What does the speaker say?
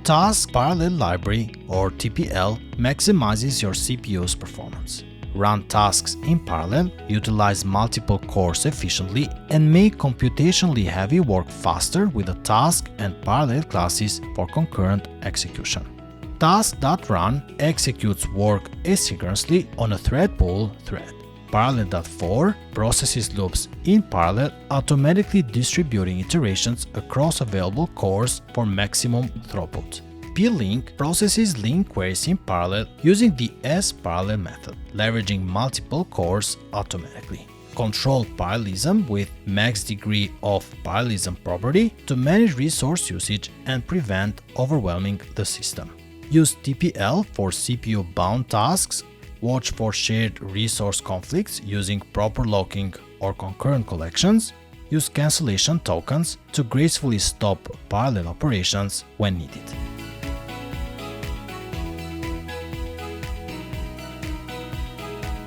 Task Parallel Library, or TPL, maximizes your CPU's performance. Run tasks in parallel, utilize multiple cores efficiently, and make computationally heavy work faster with the task and parallel classes for concurrent execution. Task.run executes work asynchronously on a thread pool thread. Parallel.For processes loops in parallel, automatically distributing iterations across available cores for maximum throughput. PLINQ processes LINQ queries in parallel using the AsParallel method, leveraging multiple cores automatically. Control parallelism with max degree of parallelism property to manage resource usage and prevent overwhelming the system. Use TPL for CPU-bound tasks. Watch for shared resource conflicts using proper locking or concurrent collections. Use cancellation tokens to gracefully stop parallel operations when needed.